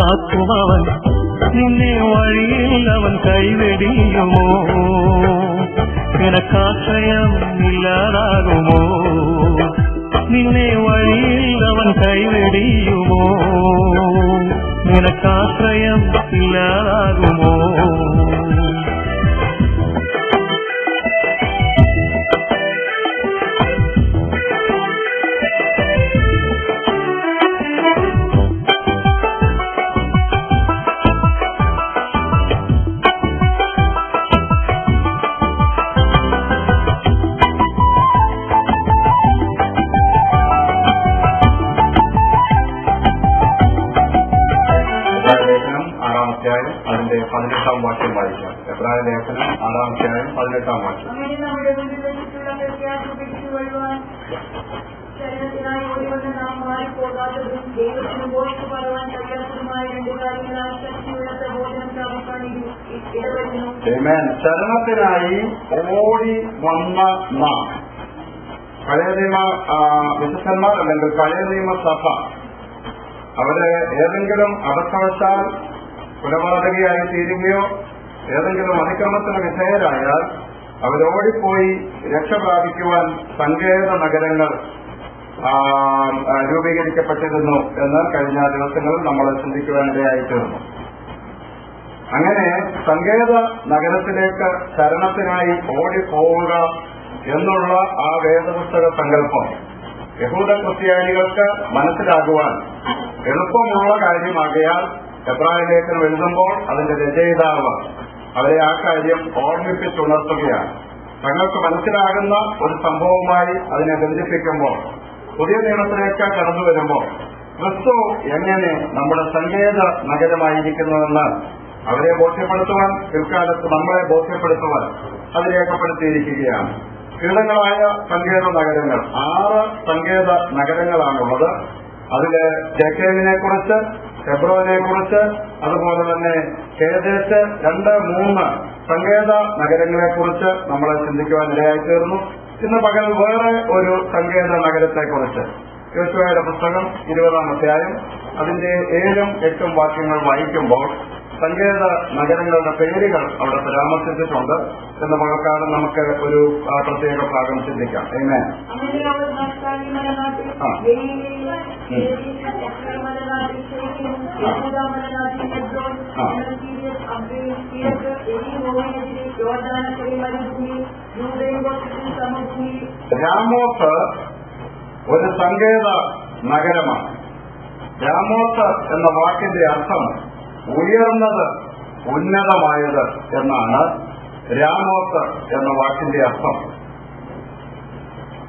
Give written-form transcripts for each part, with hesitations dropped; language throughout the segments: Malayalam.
കാക്കുമവൻ, നിന്നെ വഴിയിൽ അവൻ കൈവെടിയുമോ? നിനക്കാശ്രയം ഇല്ലാതാകുമോ? നിന്നെ വഴിയിൽ അവൻ കൈവെടിയുമോ? നിനക്കാശ്രയം ഇല്ലാതാകുമോ? അതിന്റെ 18-ാം വാക്യം വായിക്കാം. എബ്രായ ലേഖനം 6-ാം അധ്യായം 18-ാം വാക്യം. ശരണത്തിനായി ഓടി വന്ന നാം, പഴയ നിയമ വിശുദ്ധന്മാർ അല്ലെങ്കിൽ പഴയ നിയമ സഭ, അവര് ഏതെങ്കിലും അബദ്ധവശാൽ കൊലപാതകയായി തീരുകയോ ഏതെങ്കിലും അതിക്രമത്തിന് വിധേയരായാൽ അവരോടിപ്പോയി രക്ഷ പ്രാപിക്കുവാൻ സങ്കേത നഗരങ്ങൾ രൂപീകരിക്കപ്പെട്ടിരുന്നു എന്ന് കഴിഞ്ഞ ദിവസങ്ങളിൽ നമ്മൾ ചിന്തിക്കുവാനിടയായി തീർന്നു. അങ്ങനെ സങ്കേത നഗരത്തിലേക്ക് ശരണത്തിനായി ഓടിപ്പോവുക എന്നുള്ള ആ വേദപുസ്തക സങ്കല്പം യഹൂദ ക്രിസ്ത്യാനികൾക്ക് മനസ്സിലാകുവാൻ എളുപ്പമുള്ള കാര്യമാകയാൽ എബ്രായ ലേഖനം എഴുതുമ്പോൾ അതിന്റെ രചയിതാവ് അവരെ ആ കാര്യം ഓർമ്മിപ്പിച്ചുണർത്തുകയാണ്. തങ്ങൾക്ക് മനസ്സിലാകുന്ന ഒരു സംഭവവുമായി അതിനെ ബന്ധിപ്പിക്കുമ്പോൾ പുതിയ നിയമത്തിലേക്ക് കടന്നു വരുമ്പോൾ ക്രിസ്തു എങ്ങനെ നമ്മുടെ സങ്കേത നഗരമായിരിക്കുന്നുവെന്ന് അവരെ ബോധ്യപ്പെടുത്തുവാൻ, പിൽക്കാലത്ത് നമ്മളെ ബോധ്യപ്പെടുത്തുവാൻ അത് രേഖപ്പെടുത്തിയിരിക്കുകയാണ്. കീടങ്ങളായ സങ്കേത നഗരങ്ങൾ 6 സങ്കേത നഗരങ്ങളാണുള്ളത്. അതില് ജെക്കേലിനെ കുറിച്ച്, ഹെബ്രോനെ കുറിച്ച്, അതുപോലെ തന്നെ കേദേശ് 2-3 സങ്കേത നഗരങ്ങളെ കുറിച്ച് നമ്മൾ ചിന്തിക്കുവാൻ ഇടയായി തീർന്നു. ഇന്ന് പകൽ വേറെ ഒരു സങ്കേത നഗരത്തെ കുറിച്ച് യോശുവയുടെ പുസ്തകം 20-ാം അധ്യായം അതിന്റെ 7-8 വാക്യങ്ങൾ വായിക്കുമ്പോൾ സങ്കേത നഗരങ്ങളുടെ പേരുകൾ അവിടെ പരാമർശിച്ചിട്ടുണ്ട്. എന്ന പകൽക്കാലം നമുക്ക് ഒരു പ്രത്യേക ഭാഗം ചിന്തിക്കാം. രാമോത്ത് ഒരു സങ്കേത നഗരമാണ്. രാമോത്ത് എന്ന വാക്കിന്റെ അർത്ഥം ഉയർന്നത്, ഉന്നതമായത് എന്നാണ് രാമോത്ത് എന്ന വാക്കിന്റെ അർത്ഥം.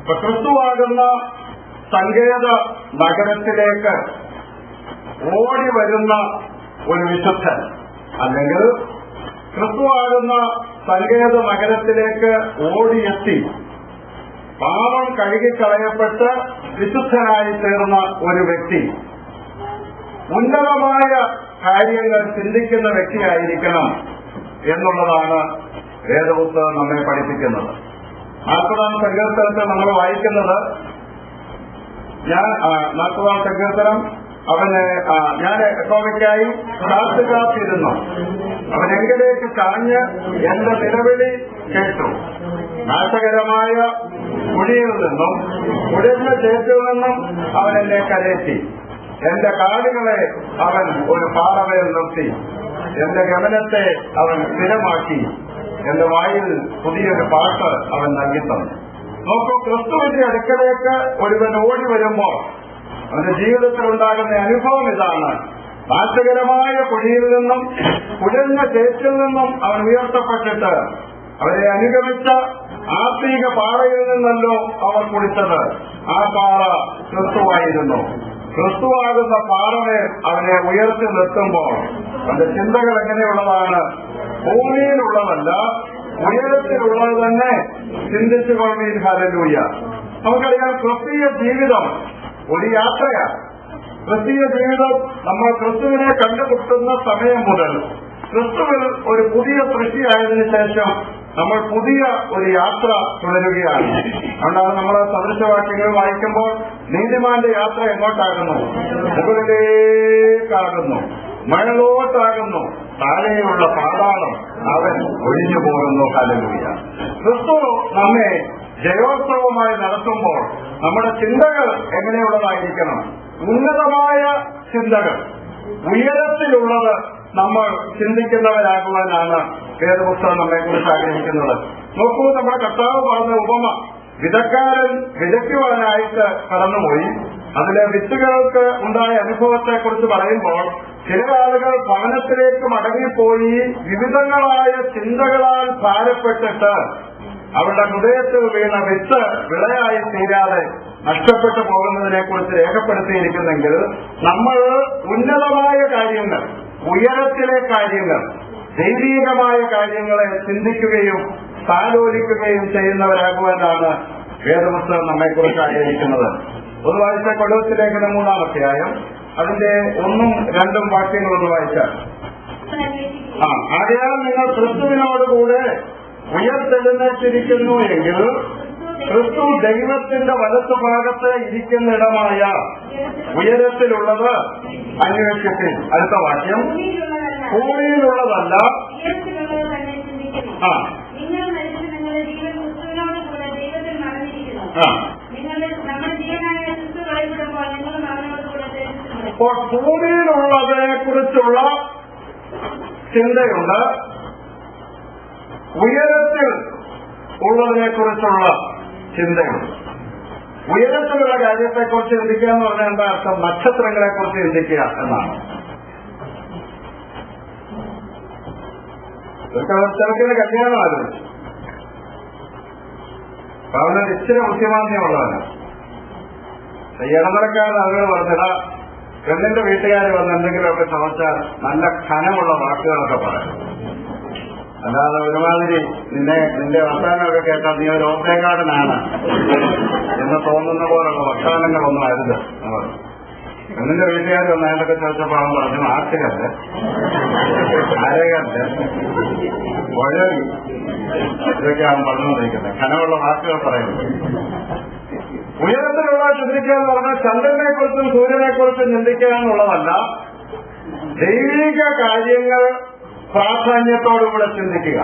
ക്രിസ്തുവാകുന്ന സങ്കേത നഗരത്തിലേക്ക് ഓടി വരുന്ന ഒരു വിശുദ്ധൻ, അല്ലെങ്കിൽ ക്രിസ്തുവാകുന്ന സങ്കേത നഗരത്തിലേക്ക് ഓടിയെത്തി പാപം കഴുകിക്കളയപ്പെട്ട് വിശുദ്ധനായി തീർന്ന ഒരു വ്യക്തി ഉന്നതമായ കാര്യങ്ങൾ ചിന്തിക്കുന്ന വ്യക്തിയായിരിക്കണം എന്നുള്ളതാണ് വേദപുസ്തകം നമ്മെ പഠിപ്പിക്കുന്നത്. 40-ാം സങ്കീർത്തനത്തിൽ നമ്മൾ വായിക്കുന്നത്, 40-ാം സങ്കീർത്തനം, ഞാൻ യഹോവയ്ക്കായി കാത്തുകാത്തിരുന്നു, അവൻ എങ്കിലേക്ക് ചാഞ്ഞ് എന്റെ നിലവിളി കേട്ടു. നാശകരമായ കുഴിയിൽ നിന്നും കുടിർന്ന ചേറ്റിൽ നിന്നും അവൻ എന്നെ കരേറ്റി. എന്റെ കാലുകളെ അവൻ ഒരു പാറമേൽ നിർത്തി, എന്റെ ഗമനത്തെ അവൻ സ്ഥിരമാക്കി, എന്റെ വായിൽ പുതിയൊരു പാട്ട് അവൻ നൽകിത്തന്നു. നോക്കൂ, ക്രിസ്തുവിന്റെ അടുക്കലേക്ക് ഒരുവൻ ഓടി വരുമ്പോൾ അവന്റെ ജീവിതത്തിൽ ഉണ്ടാകുന്ന അനുഭവം ഇതാണ്. നാശകരമായ കുഴിയിൽ നിന്നും കുഴഞ്ഞ ചേറ്റിൽ നിന്നും അവൻ ഉയർത്തപ്പെട്ടിട്ട് അവരെ അനുഗമിച്ച ആത്മീക പാറയിൽ നിന്നല്ലോ അവർ കുടിച്ചത്. ആ പാറ ക്രിസ്തുവായിരുന്നു. ക്രിസ്തുവാകുന്ന പാറമേൽ അവനെ ഉയർത്തി നിർത്തുമ്പോൾ അവന്റെ ചിന്തകൾ എങ്ങനെയുള്ളതാണ്? ഭൂമിയിലുള്ളതല്ല, ഉയരത്തിലുള്ളത് തന്നെ ചിന്തിച്ചു കൊള്ളീൻ. ഹല്ലേലൂയ. നമുക്കറിയാം, ക്രിസ്തീയ ജീവിതം ഒരു യാത്രയാണ്. ക്രിസ്തീയ ജീവിതം നമ്മൾ ക്രിസ്തുവിനെ കണ്ടുമുട്ടുന്ന സമയം മുതൽ ക്രിസ്തുവിൽ ഒരു പുതിയ സൃഷ്ടിയായതിനു ശേഷം നമ്മൾ പുതിയ ഒരു യാത്ര തുടരുകയാണ്. അതുകൊണ്ടാണ് നമ്മൾ സദൃശവാക്യങ്ങൾ വായിക്കുമ്പോൾ നീതിമാന്റെ യാത്ര എങ്ങോട്ടാകുന്നു? മുകളിലേക്കാകുന്നു. മേളോട്ടാകുന്നു, താഴെയുള്ള പാതാളം അവൻ ഒഴിഞ്ഞു പോകുന്നു. ഹല്ലേലൂയ. ക്രിസ്തു നമ്മെ ജയോത്സവമായി നടത്തുമ്പോൾ നമ്മുടെ ചിന്തകൾ എങ്ങനെയുള്ളതായിരിക്കണം? ഉന്നതമായ ചിന്തകൾ, ഉയരത്തിലുള്ളത് നമ്മൾ ചിന്തിക്കുന്നവരാകുവാനാണ് വേദപുസ്തകം നമ്മെക്കുറിച്ച് ആഗ്രഹിക്കുന്നത്. നോക്കൂ, നമ്മുടെ കർത്താവ് പറഞ്ഞ ഉപമ, വിതക്കാരൻ വിതയ്ക്കുവാനായിട്ട് കടന്നുപോയി. അതിലെ വിത്തുകൾക്ക് ഉണ്ടായ അനുഭവത്തെക്കുറിച്ച് പറയുമ്പോൾ ചില ആളുകൾ ഭവനത്തിലേക്ക് മടങ്ങിപ്പോയി വിവിധങ്ങളായ ചിന്തകളാൽ ഭാരപ്പെട്ടിട്ട് അവരുടെ ഹൃദയത്തിൽ വീണ വിത്ത് വിളയായി തീരാതെ നഷ്ടപ്പെട്ടു പോകുന്നതിനെ കുറിച്ച് രേഖപ്പെടുത്തിയിരിക്കുന്നെങ്കിൽ നമ്മൾ ഉന്നതമായ കാര്യങ്ങൾ, ഉയരത്തിലെ കാര്യങ്ങൾ, ദൈവീകമായ കാര്യങ്ങളെ ചിന്തിക്കുകയും താലോലിക്കുകയും ചെയ്യുന്നവരാകുവാനാണ് വേദപുസ്തകം നമ്മെക്കുറിച്ച് ആഗ്രഹിക്കുന്നത്. ഒന്ന് വായിച്ച കൊലോസ്യ ലേഖനം 3-ാം അധ്യായം അതിന്റെ 1-2 വാക്യങ്ങളൊന്ന് വായിച്ചാൽ, ആകയാൽ നിങ്ങൾ ക്രിസ്തുവിനോടുകൂടെ ഉയർത്തെഴുന്നേറ്റിരിക്കുന്നു എങ്കിൽ ക്രിസ്തു ദൈവത്തിന്റെ വലത്തുഭാഗത്ത് ഇരിക്കുന്നിടമായ ഉയരത്തിലുള്ളത് അന്വേഷിപ്പിൻ. അടുത്ത വാക്യം, ഭൂമിയിലുള്ളതല്ല. അപ്പോൾ ഭൂമിയിലുള്ളതിനെ കുറിച്ചുള്ള ചിന്തയുണ്ട്, ഉയരത്തിൽ ഉള്ളതിനെ കുറിച്ചുള്ള ചിന്തയുണ്ട്. ഉയരത്തിലുള്ള കാര്യത്തെക്കുറിച്ച് ചിന്തിക്കുക എന്ന് പറഞ്ഞാൽ എന്താ അർത്ഥം? നക്ഷത്രങ്ങളെ കുറിച്ച് ചിന്തിക്കുക എന്നാണ്. ചെറുക്കിന് കല്യാണം ആലോചിച്ചു. അവനൊരു ഇച്ചിരി ബുദ്ധിമാന്യമുള്ളവന്. ഇടനിലക്കാരൻ ആളുകൾ പറഞ്ഞിട പെണ്ണിന്റെ വീട്ടുകാർ വന്ന് എന്തെങ്കിലുമൊക്കെ ചോദിച്ചാൽ നല്ല ഖനമുള്ള വാക്കുകളൊക്കെ പറയും. അല്ലാതെ ഒരുമാതിരി നിന്റെ വർത്താനമൊക്കെ കേട്ടാൽ നീ ഒരു ഓപ്പേകാടനാണ് എന്ന് തോന്നുന്ന പോലുള്ള വർത്താനങ്ങളൊന്നും അരുത്. പെണ്ണിന്റെ വീട്ടുകാർ വന്ന് അതിലൊക്കെ ചോദിച്ചപ്പോൾ അവൻ പറഞ്ഞു, ആട്ടുകല്ല്, അരകല്ല്, വഴി, ഇതൊക്കെ അവൻ പറഞ്ഞുകൊണ്ടിരിക്കുന്നത്. ഖനമുള്ള വാക്കുകൾ പറയുന്നത്. ഉയരത്തിലുള്ള ചിന്തിക്കുക എന്ന് പറഞ്ഞാൽ ചന്ദ്രനെ കുറിച്ചും സൂര്യനെ കുറിച്ചും ചിന്തിക്കുക എന്നുള്ളതല്ല, ദൈവിക കാര്യങ്ങൾ പ്രാധാന്യത്തോടുകൂടെ ചിന്തിക്കുക.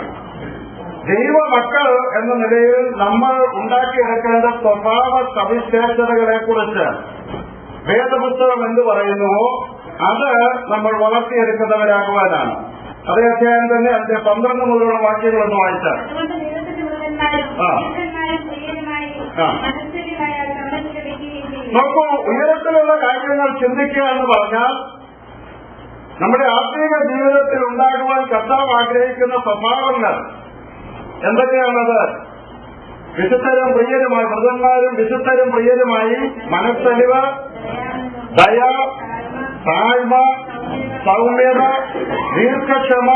ദൈവമക്കൾ എന്ന നിലയിൽ നമ്മൾ ഉണ്ടാക്കിയെടുക്കേണ്ട സ്വഭാവ സവിശേഷതകളെ കുറിച്ച് വേദപുസ്തകം എന്ത് പറയുന്നുവോ അത് നമ്മൾ വളർത്തിയെടുക്കുന്നവരാകുവാനാണ്. അതേ അധ്യായം തന്നെ അതിന്റെ 12 മുതലുള്ള വാക്യങ്ങളൊന്ന് വായിച്ചാൽ, നോക്കൂ, ഉയരത്തിലുള്ള കാര്യങ്ങൾ ചിന്തിക്കുക എന്ന് പറഞ്ഞാൽ നമ്മുടെ ആത്മീക ജീവിതത്തിൽ ഉണ്ടാകുവാൻ കർത്താവ് ആഗ്രഹിക്കുന്ന സ്വഭാവങ്ങൾ എന്തൊക്കെയാണത്? വിശുദ്ധരും പ്രിയരുമായി, വൃതന്മാരും വിശുദ്ധരും പ്രിയരുമായി മനസ്സലിവ്, ദയ, താഴ്മ, സൗമ്യത, ദീർഘക്ഷമ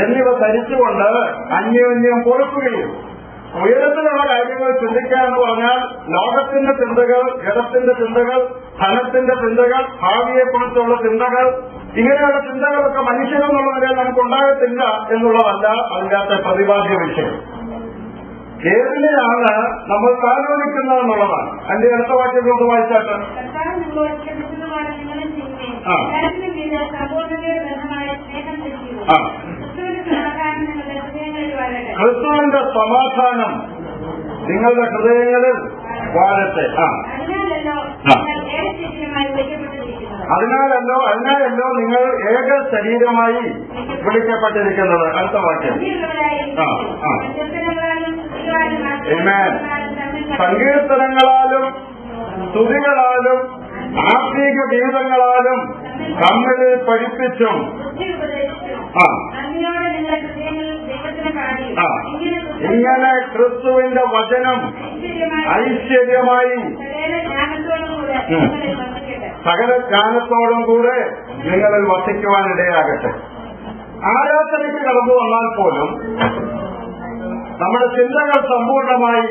എന്നിവ ധരിച്ചുകൊണ്ട് അന്യോന്യം പൊറുക്കുകയും. ഉയരത്തിലുള്ള കാര്യങ്ങൾ ചിന്തിക്കുക എന്ന് പറഞ്ഞാൽ ലോകത്തിന്റെ ചിന്തകൾ, ജഡത്തിന്റെ ചിന്തകൾ, ധനത്തിന്റെ ചിന്തകൾ, ഭാവിയെക്കുറിച്ചുള്ള ചിന്തകൾ, ഇങ്ങനെയുള്ള ചിന്തകളൊക്കെ മനുഷ്യരെന്നുള്ള നിലയിൽ നമുക്കുണ്ടാകത്തില്ല എന്നുള്ളതല്ല അതിനകത്തെ പ്രതിപാദ്യ വിഷയം. ഏതിനെയാണ് നമ്മൾ താലോലിക്കുന്നതെന്നുള്ളതാണ്. അതിന്റെ അടുത്ത വാക്യം കൊണ്ട് വായിച്ചാട്ട്, ക്രിസ്തുവിന്റെ സമാധാനം നിങ്ങളുടെ ഹൃദയങ്ങളിൽ വാഴട്ടെ. അതിനാലല്ലോ നിങ്ങൾ ഏക ശരീരമായി വിളിക്കപ്പെട്ടിരിക്കുന്നത്. അടുത്ത വാക്യം, സങ്കീർത്തനങ്ങളാലും സ്തുതികളാലും ആത്മീക ഗീതങ്ങളാലും തമ്മിൽ പഠിപ്പിച്ചും ഇങ്ങനെ ക്രിസ്തുവിന്റെ വചനം ഐശ്വര്യമായി സകല ജ്ഞാനത്തോടും കൂടെ നിങ്ങളിൽ വസിക്കുവാനിടയാകട്ടെ. ആരാധനയ്ക്ക് കടന്നു വന്നാൽ പോലും നമ്മുടെ ചിന്തകൾ സമ്പൂർണമായി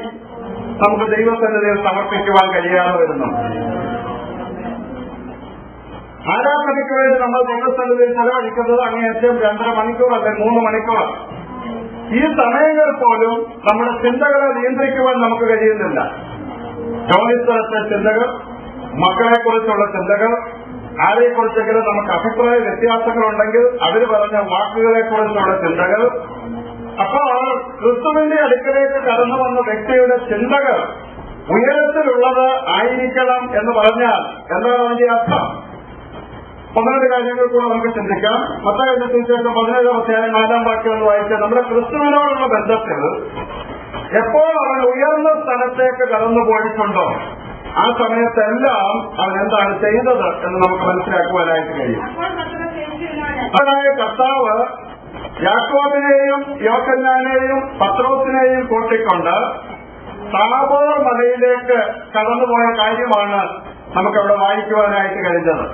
നമുക്ക് ദൈവസന്നിധിയിൽ സമർപ്പിക്കുവാൻ കഴിയാതെ വരുന്നു. ആരാധനയ്ക്ക് വേണ്ടി നമ്മൾ ദൈവസന്നിധിയിൽ ചെലവഴിക്കുന്നത് അങ്ങേയറ്റം 2.5 മണിക്കൂർ അല്ലെ 3 മണിക്കൂർ. ഈ സമയങ്ങൾ പോലും നമ്മുടെ ചിന്തകളെ നിയന്ത്രിക്കുവാൻ നമുക്ക് കഴിയുന്നില്ല. ജോലിസ്ഥലത്തെ ചിന്തകൾ, മക്കളെക്കുറിച്ചുള്ള ചിന്തകൾ, ആരെക്കുറിച്ചെങ്കിലും നമുക്ക് അഭിപ്രായ വ്യത്യാസങ്ങളുണ്ടെങ്കിൽ അവർ പറഞ്ഞ വാക്കുകളെക്കുറിച്ചുള്ള ചിന്തകൾ, അപ്പോൾ ക്രിസ്തുവിന്റെ അടുക്കലേക്ക് കടന്നു വന്ന വ്യക്തിയുടെ ചിന്തകൾ ഉയരത്തിലുള്ളത് ആയിരിക്കണം എന്ന് പറഞ്ഞാൽ എന്താണ് അതിന്റെ അർത്ഥം? 12 കാര്യങ്ങൾ കൂടെ നമുക്ക് ചിന്തിക്കാം. മത്തായി സുവിശേഷം 17-4 എന്ന് വായിച്ചാൽ നമ്മുടെ ക്രിസ്തുവിനോടുള്ള ബന്ധത്തിൽ എപ്പോൾ അവൻ ഉയർന്ന സ്ഥലത്തേക്ക് കടന്നു പോയിട്ടുണ്ടോ ആ സമയത്തെല്ലാം അവൻ എന്താണ് ചെയ്തത് എന്ന് നമുക്ക് മനസ്സിലാക്കുവാനായിട്ട് കഴിയും. അവനായ കർത്താവ് യാക്കോബിനെയും യോഹന്നാനെയും പത്രോസിനെയും കൂട്ടിക്കൊണ്ട് താബോർ മലയിലേക്ക് കടന്നുപോയ കാര്യമാണ് നമുക്കവിടെ വായിക്കുവാനായിട്ട് കഴിഞ്ഞത്.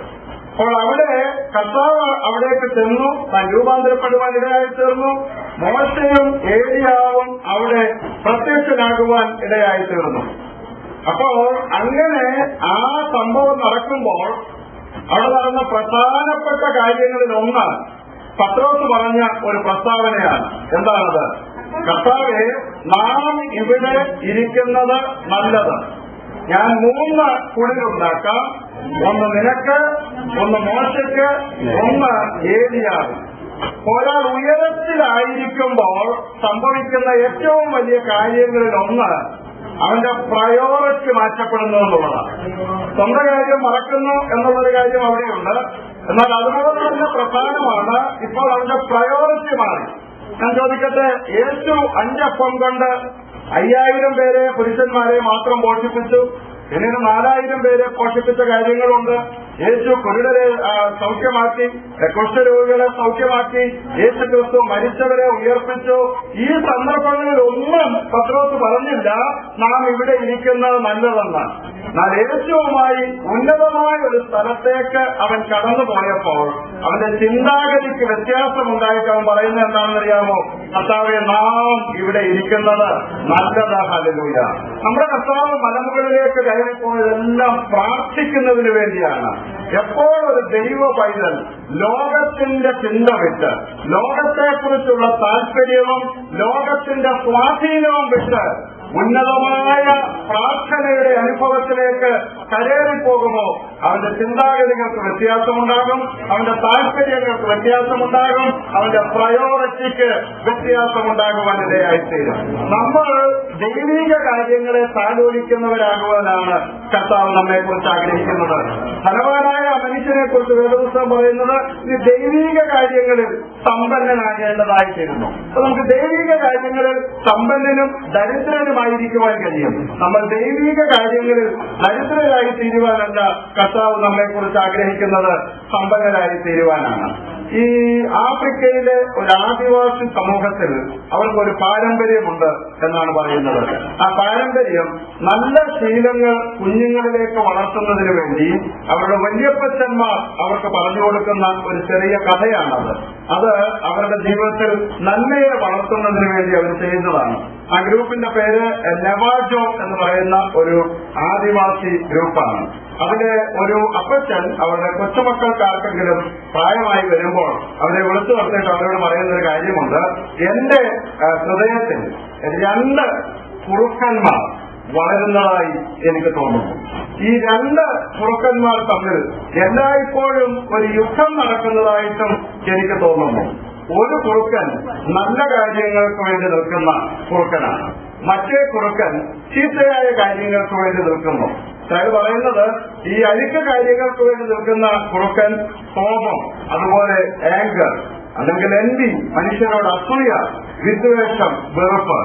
അപ്പോൾ അവിടെ കർത്താവ് അവിടേക്ക് ചെന്നു, താൻ രൂപാന്തരപ്പെടുവാൻ ഇടയായി തീർന്നു. മോശയും ഏലിയാവും അവിടെ പ്രത്യക്ഷനാകുവാൻ ഇടയായി തീർന്നു. അപ്പോൾ അങ്ങനെ ആ സംഭവം നടക്കുമ്പോൾ അവിടെ നടന്ന പ്രധാനപ്പെട്ട കാര്യങ്ങളിൽ ഒന്ന് പത്രോസ് പറഞ്ഞ ഒരു പ്രസ്താവനയാണ്. എന്താണത്? കർത്താവേ, നാം ഇവിടെ ഇരിക്കുന്നത് നല്ലത്. ഞാൻ 3 കുടിലുണ്ടാക്കാം. ഒന്ന് നിനക്ക്, ഒന്ന് മോശയ്ക്ക്, ഒന്ന് ഏലിയാവ്. ഒരാൾ ഉയരത്തിലായിരിക്കുമ്പോൾ സംഭവിക്കുന്ന ഏറ്റവും വലിയ കാര്യങ്ങളിൽ ഒന്ന് അവന്റെ പ്രയോറിറ്റി മാറ്റപ്പെടുന്നു എന്നുള്ളതാണ്. സ്വന്തം കാര്യം മറക്കുന്നു എന്നുള്ളൊരു കാര്യം അവിടെയുണ്ട്. എന്നാൽ അതുപോലെ തന്നെ പ്രധാനമാണ് ഇപ്പോൾ അവന്റെ പ്രയോറിറ്റി മാറി. ഞാൻ ചോദിക്കട്ടെ, യേശു 5 അപ്പം കൊണ്ട് 5000 പേരെ പുരുഷന്മാരെ മാത്രം പോഷിപ്പിച്ചു. പിന്നീട് 4000 പേരെ പോഷിപ്പിച്ച കാര്യങ്ങളുണ്ട്. യേശു കുരുടരെ സൗഖ്യമാക്കി, കുഷ്ഠരോഗികളെ സൗഖ്യമാക്കി, യേശു ക്രിസ്തു മരിച്ചവരെ ഉയർപ്പിച്ചു. ഈ സന്ദർഭങ്ങളിൽ ഒന്നും പത്രോസ് പറഞ്ഞില്ല നാം ഇവിടെ ഇരിക്കുന്നത് നല്ലതെന്ന്. എന്നാൽ യേശുവുമായി ഉന്നതമായ ഒരു സ്ഥലത്തേക്ക് അവൻ കടന്നുപോയപ്പോൾ അവന്റെ ചിന്താഗതിക്ക് വ്യത്യാസമുണ്ടായിട്ട് അവൻ പറയുന്നത് എന്താണെന്നറിയാമോ? കർത്താവേ, നാം ഇവിടെ ഇരിക്കുന്നത് നല്ലത്. ഹല്ലേലൂയ. നമ്മുടെ കർത്താവ് മലമുകളിലേക്ക് കയറിപ്പോയതെല്ലാം പ്രാർത്ഥിക്കുന്നതിന് വേണ്ടിയാണ്. എപ്പോൾ ഒരു ദൈവ പൈതൽ ലോകത്തിന്റെ ചിന്ത വിട്ട്, ലോകത്തെക്കുറിച്ചുള്ള താല്പര്യവും ലോകത്തിന്റെ സ്വാധീനവും വിട്ട് ഉന്നതമായ പ്രാർത്ഥനയുടെ അനുഭവത്തിലേക്ക് കരേറിപ്പോകുമോ അവന്റെ ചിന്താഗതികൾക്ക് വ്യത്യാസമുണ്ടാകും, അവന്റെ താല്പര്യങ്ങൾക്ക് വ്യത്യാസമുണ്ടാകും, അവന്റെ പ്രയോറിറ്റിക്ക് വ്യത്യാസമുണ്ടാകുവാനിടയായിത്തീരും. നമ്മൾ ദൈവിക കാര്യങ്ങളെ താലോലിക്കുന്നവരാകുവാനാണ് കർത്താവ് നമ്മെക്കുറിച്ച് ആഗ്രഹിക്കുന്നത്. ധനവാനായ മനുഷ്യനെ കുറിച്ച് വേദപുസ്തകം പറയുന്നത് ഈ ദൈവിക കാര്യങ്ങളിൽ സമ്പന്നനാകേണ്ടതായിത്തീരുന്നു. അപ്പൊ നമുക്ക് ദൈവിക കാര്യങ്ങളിൽ സമ്പന്നനും ദരിദ്രനുമായിരിക്കുവാൻ കഴിയും. നമ്മൾ ദൈവിക കാര്യങ്ങളിൽ ദരിദ്രരായി തീരുവാനല്ല കർത്താവ് നമ്മളെക്കുറിച്ച് ആഗ്രഹിക്കുന്നത്, സമ്പന്നരായി തീരുവാനാണ്. ഈ ആഫ്രിക്കയിലെ ഒരു ആദിവാസി സമൂഹത്തിൽ അവർക്കൊരു പാരമ്പര്യമുണ്ട് എന്നാണ് പറയുന്നത്. ആ പാരമ്പര്യം നല്ല ശീലങ്ങൾ കുഞ്ഞുങ്ങളിലേക്ക് വളർത്തുന്നതിന് വേണ്ടി അവരുടെ വല്യപ്പച്ചന്മാർ അവർക്ക് പറഞ്ഞു കൊടുക്കുന്ന ഒരു ചെറിയ കഥയാണത്. അത് അവരുടെ ജീവിതത്തിൽ നന്മയെ വളർത്തുന്നതിന് വേണ്ടി അവർ ചെയ്യുന്നതാണ്. ആ ഗ്രൂപ്പിന്റെ പേര് നെവാജോ എന്ന് പറയുന്ന ഒരു ആദിവാസി ഗ്രൂപ്പാണ്. അതിലെ ഒരു അപ്പച്ചൻ അവരുടെ കൊച്ചുമക്കൾക്കാർക്കെങ്കിലും പ്രായമായി വരുമ്പോൾ അവരെ വിളിച്ചു നിർത്തിയിട്ട് അവരോട് പറയുന്ന ഒരു കാര്യമുണ്ട്. എന്റെ ഹൃദയത്തിൽ 2 കുറുക്കന്മാർ വളരുന്നതായി എനിക്ക് തോന്നുന്നു. ഈ 2 കുറുക്കന്മാർ തമ്മിൽ എല്ലായ്പ്പോഴും ഒരു യുദ്ധം നടക്കുന്നതായിട്ടും എനിക്ക് തോന്നുന്നു. ഒരു കുറുക്കൻ നല്ല കാര്യങ്ങൾക്ക് വേണ്ടി നിൽക്കുന്ന കുറുക്കനാണ്, മറ്റേ കുറുക്കൻ ചീത്തയായ കാര്യങ്ങൾക്ക് വേണ്ടി നിൽക്കുന്നു. അതായത് പറയുന്നത് ഈ അഴുക്ക കാര്യങ്ങൾക്ക് വേണ്ടി നിൽക്കുന്ന കുറുക്കൻ കോപം, അതുപോലെ ആങ്കർ അല്ലെങ്കിൽ എൻവി, മനുഷ്യരോട് അസൂയ, വിദ്വേഷം, വെറുപ്പ്,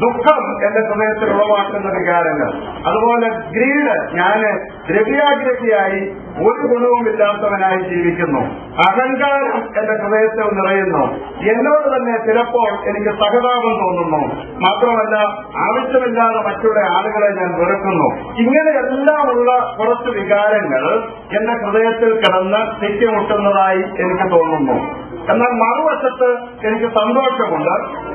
ദുഃഖം എന്റെ ഹൃദയത്തിൽ ഉളവാക്കുന്ന വികാരങ്ങൾ, അതുപോലെ ഗ്രീഡ്, ഞാന് ദ്രവ്യാഗ്രഹിയായി ഒരു ഗുണവുമില്ലാത്തവനായി ജീവിക്കുന്നു, അഹങ്കാരം എന്റെ ഹൃദയത്തിൽ നിറയുന്നു, എന്നോട് തന്നെ ചിലപ്പോൾ എനിക്ക് സഹതാപം തോന്നുന്നു, മാത്രമല്ല ആവശ്യമില്ലാതെ മറ്റുള്ള ആളുകളെ ഞാൻ വെറുക്കുന്നു. ഇങ്ങനെയെല്ലാം ഉള്ള കുറച്ച് വികാരങ്ങൾ എന്റെ ഹൃദയത്തിൽ കിടന്ന് തിക്കിമുട്ടുന്നതായി എനിക്ക് തോന്നുന്നു. എന്നാൽ മറുവശത്ത് എനിക്ക് സന്തോഷമുണ്ട്,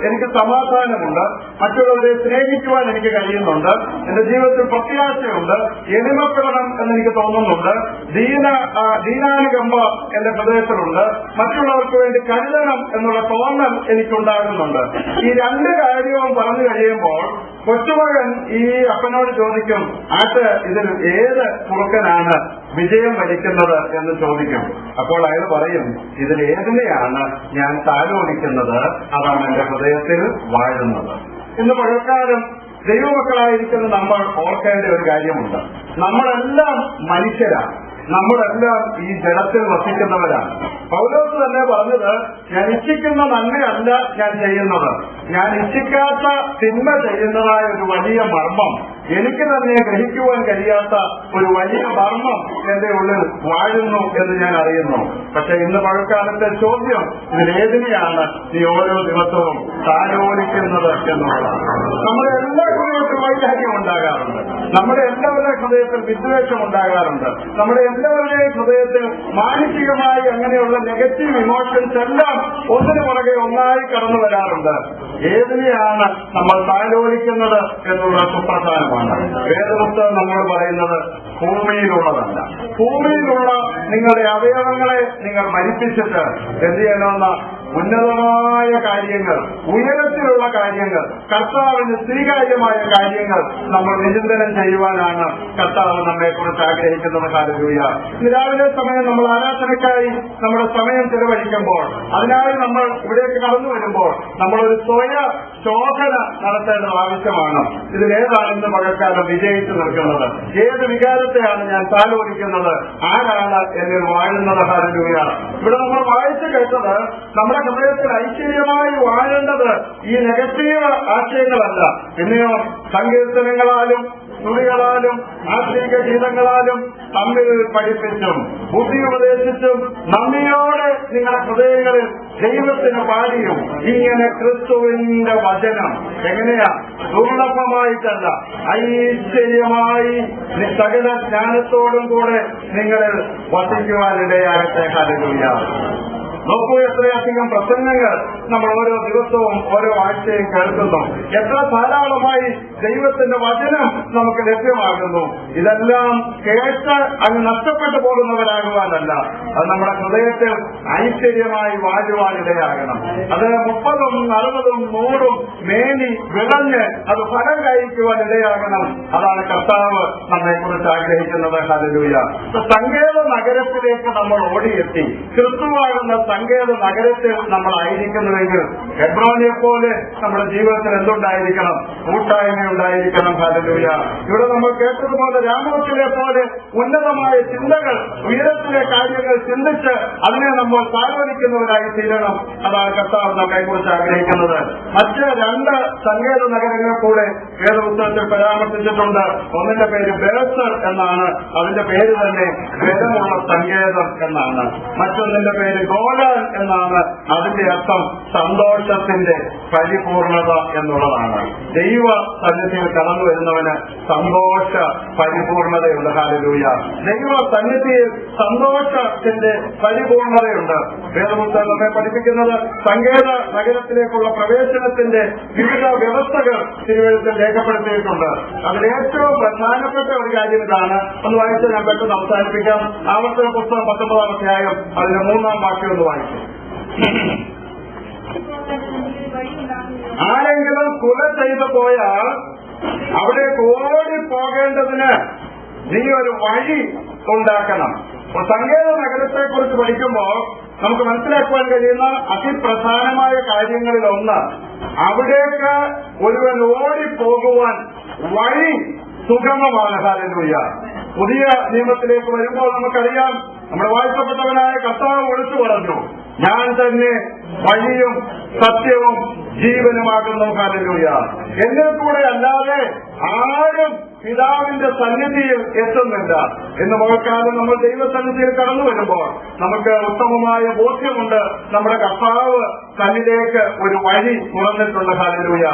എനിക്ക് സമാധാനമുണ്ട്, മറ്റുള്ളവരെ സ്നേഹിക്കുവാൻ എനിക്ക് കഴിയുന്നുണ്ട്, എന്റെ ജീവിതത്തിൽ പ്രത്യാശയുണ്ട്, എളിമപ്പെടണം എന്നെനിക്ക് തോന്നുന്നുണ്ട്, ദീനാനുകമ്പ എന്റെ ഹൃദയത്തിലുണ്ട്, മറ്റുള്ളവർക്ക് വേണ്ടി കരുതണം എന്നുള്ള തോന്നൽ എനിക്കുണ്ടാകുന്നുണ്ട്. ഈ 2 കാര്യവും പറഞ്ഞു കഴിയുമ്പോൾ കൊച്ചുമകൻ ഈ അപ്പനോട് ചോദിക്കും, ഇതിൽ ഏത് കുറുക്കനാണ് വിജയം വരിക്കുന്നത് എന്ന് ചോദിക്കും. അപ്പോൾ അയാൾ പറയും, ഇതിലേതിനെയാണ് ഞാൻ താലോലിക്കുന്നത്, അതാണ് എന്റെ ഹൃദയത്തിൽ വാഴുന്നത്. ഇന്ന് പഴക്കാലം ദൈവമക്കളായിരിക്കുന്ന നമ്മൾ ഓർക്കേണ്ട ഒരു കാര്യമുണ്ട്. നമ്മളെല്ലാം മനുഷ്യരാണ്, നമ്മളെല്ലാം ഈ ജഡത്തിൽ വസിക്കുന്നവരാണ്. പൗലോസ് തന്നെ പറഞ്ഞത്, ഞാൻ ഇച്ഛിക്കുന്ന നന്മയല്ല ഞാൻ ചെയ്യുന്നത്, ഞാൻ ഇച്ഛിക്കാത്ത തിന്മ ചെയ്യുന്നതായ ഒരു വലിയ മർമ്മം, എനിക്ക് തന്നെ ഗ്രഹിക്കുവാൻ കഴിയാത്ത ഒരു വലിയ മർമ്മം എന്റെ ഉള്ളിൽ വാഴുന്നു എന്ന് ഞാൻ അറിയുന്നു. പക്ഷെ ഇന്ന് പഴക്കാലത്തെ ചോദ്യം, ഇതിലേതിനെയാണ് നീ ഓരോ ദിവസവും താലോലിക്കുന്നത് എന്നുള്ളതാണ്. നമ്മുടെ എല്ലാ ഹൃദയത്തിൽ വൈരാഗ്യം ഉണ്ടാകാറുണ്ട്, നമ്മുടെ എല്ലാവരുടെ ഹൃദയത്തിൽ വിദ്വേഷം ഉണ്ടാകാറുണ്ട്, നമ്മുടെ എല്ലാവരുടെയും ഹൃദയത്തിൽ മാനസികമായി അങ്ങനെയുള്ള നെഗറ്റീവ് ഇമോഷൻസ് എല്ലാം ഒന്നിനു പുറകെ ഒന്നായി കടന്നു വരാറുണ്ട്. ഏതിനെയാണ് നമ്മൾ താലോലിക്കുന്നത് എന്നുള്ള സുപ്രധാനമാണ്. വേദപുസ്തകം നമ്മൾ പറയുന്നത് ഭൂമിയിലുള്ളതല്ല, ഭൂമിയിലുള്ള നിങ്ങളുടെ അവയവങ്ങളെ നിങ്ങൾ മരിപ്പിച്ചിട്ട് എന്ത് ചെയ്യണമെന്ന ഉന്നതമായ കാര്യങ്ങൾ, ഉയരത്തിലുള്ള കാര്യങ്ങൾ, കർത്താവിന് സ്വീകാര്യമായ കാര്യങ്ങൾ നമ്മൾ വിചിന്തനം ചെയ്യുവാനാണ് കർത്താവ് നമ്മെക്കുറിച്ച് ആഗ്രഹിക്കുന്നത്. ഹല്ലേലൂയ. ഇന്ന് രാവിലെ സമയം നമ്മൾ ആരാധനയ്ക്കായി നമ്മുടെ സമയം ചെലവഴിക്കുമ്പോൾ, അതിനായി നമ്മൾ ഇവിടേക്ക് കടന്നു വരുമ്പോൾ നമ്മളൊരു സ്വയ ശോധന നടത്തേണ്ടത് ആവശ്യമാണ്. ഇതിലേതാണ് ഇന്ന് പഴക്കാലം വിജയിച്ചു നിൽക്കുന്നത്? ഏത് വികാരത്തെയാണ് ഞാൻ താലോലിക്കുന്നത്? ആരാണ് എന്നിൽ വാഴുന്നത്? ഹല്ലേലൂയ. ഇവിടെ നമ്മൾ വായിച്ചു കേട്ടത്, നമ്മുടെ ഹൃദയത്തിൽ ഐശ്വര്യമായി വാഴേണ്ടത് ഈ നെഗറ്റീവ് ആശയങ്ങളല്ല, പിന്നെയോ സങ്കീർത്തനങ്ങളാലും സ്തുതികളാലും ആത്മീക ഗീതങ്ങളാലും തമ്മിൽ പഠിപ്പിച്ചും ബുദ്ധി ഉപദേശിച്ചും നന്ദിയോടെ നിങ്ങളുടെ ഹൃദയങ്ങളിൽ ദൈവത്തിന് പാടിയും ഇങ്ങനെ ക്രിസ്തുവിന്റെ വചനം എങ്ങനെയാ ദുർലഭമായിട്ടല്ല, ഐശ്വര്യമായി സകല ജ്ഞാനത്തോടും കൂടെ നിങ്ങളിൽ വസിക്കുവാനിടയാകട്ടെ. ഹല്ലേലൂയ. നോക്കൂ, എത്രയധികം പ്രസംഗങ്ങൾ നമ്മൾ ഓരോ ദിവസവും ഓരോ ആഴ്ചയും കേൾക്കുന്നു. എത്ര ധാരാളമായി ദൈവത്തിന്റെ വചനം നമുക്ക് ലഭ്യമാകുന്നു. ഇതെല്ലാം കേട്ട് അങ്ങ് നഷ്ടപ്പെട്ടു പോകുന്നവരാകുവാനല്ല, അത് നമ്മുടെ ഹൃദയത്തിൽ ഐശ്വര്യമായി വാഴുവാനിടയാകണം. അത് 30, 60, 100 മേനി വിളഞ്ഞ് അത് ഫലം കഴിക്കുവാനിടയാകണം. അതാണ് കർത്താവ് നമ്മെക്കുറിച്ച് ആഗ്രഹിക്കുന്നത്. ഹല്ലേലൂയ. സങ്കേത നഗരത്തിലേക്ക് നമ്മൾ ഓടിയെത്തി ക്രിസ്തുവാകുന്ന സങ്കേത നഗരത്തിൽ നമ്മളായിരിക്കുന്നുവെങ്കിൽ ഹെബ്രോനെ പോലെ നമ്മുടെ ജീവിതത്തിൽ എന്തുണ്ടായിരിക്കണം? കൂട്ടായ്മ ഉണ്ടായിരിക്കണം. ഹല്ലേലൂയ. ഇവിടെ നമ്മൾ കേട്ടതുപോലെ രാമോസിനെ പോലെ ഉന്നതമായ ചിന്തകൾ, ഉയരത്തിലെ കാര്യങ്ങൾ ചിന്തിച്ച് അതിനെ നമ്മൾ താലോലിക്കുന്നവരായി തീരണം. അതാണ് കർത്താവ് നമ്മെക്കുറിച്ച് ആഗ്രഹിക്കുന്നത്. മറ്റ് 2 സങ്കേത നഗരങ്ങൾ കൂടെ വേദപുസ്തകത്തിൽ പരാമർശിച്ചിട്ടുണ്ട്. ഒന്നിന്റെ പേര് ബേസർ എന്നാണ്, അതിന്റെ പേര് തന്നെ ബലമുള്ള സങ്കേതം എന്നാണ്. മറ്റൊന്നിന്റെ പേര് ഗോലാൻ എന്നാണ്, അതിന്റെ അർത്ഥം സന്തോഷത്തിന്റെ പരിപൂർണത എന്നുള്ളതാണ്. ദൈവ സന്നിധിയിൽ കടന്നു വരുന്നവന് സന്തോഷ പരിപൂർണതയുണ്ട്. ഹല്ലേലൂയ. ദൈവ സന്നിധിയിൽ സന്തോഷത്തിന്റെ പരിപൂർണതയുണ്ട്. വേദപുസ്തകം നമ്മെ പഠിപ്പിക്കുന്നത് സങ്കേത നഗരത്തിലേക്കുള്ള പ്രവേശനത്തിന്റെ വിവിധ വ്യവസ്ഥകൾ തിരുവഴുത്തിൽ രേഖപ്പെടുത്തിയിട്ടുണ്ട്. അതിലേറ്റവും പ്രധാനപ്പെട്ട ഒരു കാര്യം ഇതാണ്. ഒന്ന് വായിച്ച് ഞാൻ പെട്ടെന്ന് അവസാനിപ്പിക്കാം. ആവർത്തന പുസ്തകം 19-ാം അധ്യായം അതിന്റെ 3-ാം വാക്യം ഒന്ന് വായിച്ചു. ആരെങ്കിലും കുല ചെയ്തു പോയാൽ അവിടെ ഓടി പോകേണ്ടതിന് നീ ഒരു വഴി ഉണ്ടാക്കണം. സങ്കേത നഗരത്തെ കുറിച്ച് പഠിക്കുമ്പോൾ നമുക്ക് മനസ്സിലാക്കുവാൻ കഴിയുന്ന അതിപ്രധാനമായ കാര്യങ്ങളിലൊന്ന്, അവിടേക്ക് ഒരുവൻ ഓടിപ്പോകുവാൻ വഴി സുഗമമാണ്. ഹല്ലേലൂയ. പുതിയ നിയമത്തിലേക്ക് വരുമ്പോൾ നമുക്കറിയാം, നമ്മുടെ വാഴ്ത്തപ്പെട്ടവനായ കർത്താവ് വിളിച്ചു പറഞ്ഞു, ഞാൻ തന്നെ വഴിയും സത്യവും ജീവനുമാകുന്നു. ഹല്ലേലൂയ. എന്നിൽ കൂടെ അല്ലാതെ ആരും പിതാവിന്റെ സന്നിധിയിൽ എത്തുന്നില്ല. ഇന്ന് മഴക്കാലം നമ്മൾ ദൈവസന്നിധിയിൽ കടന്നു വരുമ്പോൾ നമുക്ക് ഉത്തമമായ ബോധ്യമുണ്ട്, നമ്മുടെ കർത്താവ് തന്നിലേക്ക് ഒരു വഴി തുറന്നിട്ടുണ്ട്. ഹല്ലേലൂയ.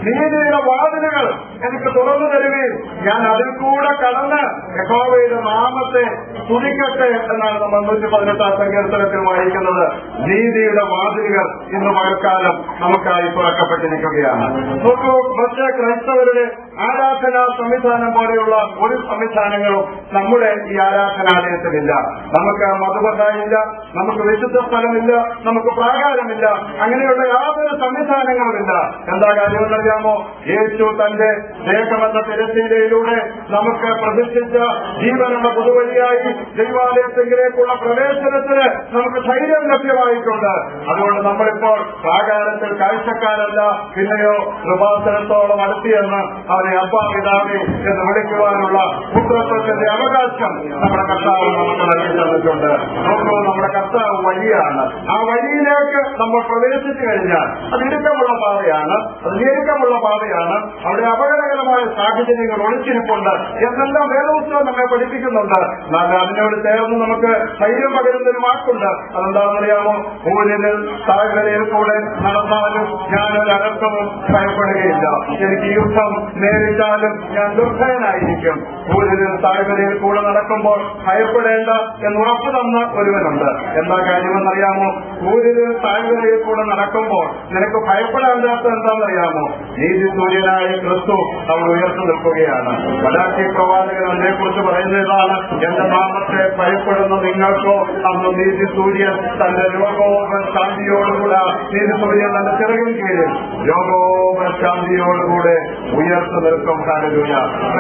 നീതിയുടെ വാതിലുകൾ എനിക്ക് തുറന്നു തരുകയും ഞാൻ അതിൽ കൂടെ കടന്ന് യഹോവയുടെ നാമത്തെ സ്തുതിക്കട്ടെ എന്നാണ് നമ്മൾ 118-ാം സങ്കീർത്തനത്തിൽ വായിക്കുന്നത്. നീതിയുടെ വാതിലുകൾ ഇന്ന് മഴക്കാലം നമുക്കായി തുറക്കപ്പെട്ടിരിക്കുകയാണ്. നോക്കൂ, മറ്റ് ക്രൈസ്തവരുടെ ആരാധനാ സംവിധാനം സംവിധാനം പോലെയുള്ള ഒരു സംവിധാനങ്ങളും നമ്മുടെ ഈ ആരാധനാലയത്തിലില്ല. നമുക്ക് മധുബത്തായില്ല, നമുക്ക് വിശുദ്ധ സ്ഥലമില്ല, നമുക്ക് പ്രാകാരമില്ല, അങ്ങനെയുള്ള യാതൊരു സംവിധാനങ്ങളുമില്ല. എന്താ കാര്യമെന്നറിയാമോ? യേശു തന്റെ ദേഹമെന്ന തിരശ്ശീലയിലൂടെ നമുക്ക് പ്രതിഷ്ഠിച്ച ജീവനുള്ള പുതുവഴിയായി ദൈവാലയത്തിലേക്കുള്ള പ്രവേശനത്തിന് നമുക്ക് ധൈര്യം ലഭ്യമായിട്ടുണ്ട്. അതുകൊണ്ട് നമ്മളിപ്പോൾ പ്രാകാരത്തിൽ കാഴ്ചക്കാരല്ല, പിന്നെയോ കൃപാസനത്തോളം അടുത്തിയെന്ന് അവനെ അപ്പാ പിതാവേ എന്ന് വിളിക്കുവാനുള്ള പുത്രത്വത്തിന്റെ അവകാശം നമ്മുടെ കർത്താവ് നമുക്ക് നൽകി തന്നിട്ടുണ്ട്. നോക്കൂ, നമ്മുടെ കർത്താവ് വഴിയാണ്. ആ വഴിയിലേക്ക് നമ്മൾ പ്രവേശിച്ചു കഴിഞ്ഞാൽ അത് ഇടുക്കമുള്ള പാതയാണ്, അത് ഞെരുക്കമുള്ള പാതയാണ്, അവിടെ അപകടകരമായ സാഹചര്യങ്ങൾ ഒളിച്ചിരിപ്പുണ്ട് എന്നെല്ലാം വേദപുസ്തകം നമ്മെ പഠിപ്പിക്കുന്നുണ്ട്. എന്നാൽ അതിനോട് ചേർന്ന് നമുക്ക് ധൈര്യം പകരുന്നൊരു വാക്കുണ്ട്. അതെന്താണെന്നറിയാമോ? ഊരിൽ താഴ്വരയിൽ കൂടെ നടന്നാലും ഞാനൊരു അനർത്ഥവും ഭയപ്പെടുകയില്ല. എനിക്ക് യുദ്ധം നേരിട്ടാലും ഞാൻ ദുർഭയനായിരിക്കും. ഊരിൽ താഴ്വരയിൽ കൂടെ നടക്കുമ്പോൾ ഭയപ്പെടേണ്ട എന്നുറപ്പ് തന്ന ഒരുവനുണ്ട്. എന്താ കാര്യമെന്നറിയാമോ? ഊരിൽ താഴ്വരയിൽ കൂടെ നടക്കുമ്പോൾ നിനക്ക് ഭയപ്പെടാണ്ടാത്ത എന്താണെന്നറിയാമോ? നീതി സൂര്യനായ ക്രിസ്തു അവൾ ഉയർന്നു നിൽക്കുകയാണ്. മലാക്കി പ്രവാചകൻ അതിനെക്കുറിച്ച് പറയുന്നതാണ്, എന്റെ നാമത്തെ ഭയപ്പെടുന്ന നിങ്ങൾക്കോ അന്ന് നീതി സൂര്യൻ തന്റെ ലോകോപശാന്തിയോടുകൂടെ, നീതി സൂര്യൻ തന്റെ ചിറകിൻ കീഴിൽ ലോകോപശാന്തിയോടുകൂടെ ഉയർന്നു നിൽക്കും. ഹല്ലേലൂയ.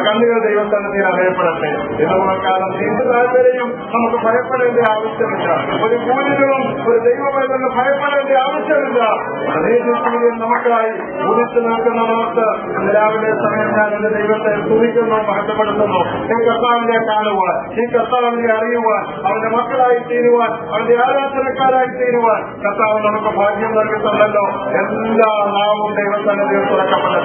കണ്ണുകൾ ദൈവസന്നിധിയിൽ അറിയപ്പെടട്ടെ. ഇതുപോലെ കാലം നീതി താഴ്വരയും നമുക്ക് ഭയപ്പെടേണ്ട ആവശ്യമില്ല. ഒരു കൂലികളും ഒരു ദൈവപൈതലിന് ഭയപ്പെടേണ്ട ആവശ്യമില്ല. നീതി സൂര്യൻ നമുക്കായി ഉദിച്ചു നിൽക്കുന്നവർക്ക് രാവിലെ സമയം ഞാൻ എന്റെ ദൈവത്തെ സ്തുതിക്കുന്നു, മഹത്വപ്പെടുത്തുന്നു. ഈ കർത്താവിനെ കാണുവാൻ, ഈ കർത്താവിനെ അറിയുവാൻ, അവന്റെ മക്കളായി തീരുവാൻ, അവന്റെ ആരാധനക്കാരായി തീരുവാൻ കർത്താവ് നമുക്ക് ഭാഗ്യം നൽകിയിട്ടുണ്ടല്ലോ. എല്ലാ നാവും ദൈവസന്നിധിയിൽ തുറക്കപ്പെട്ടു.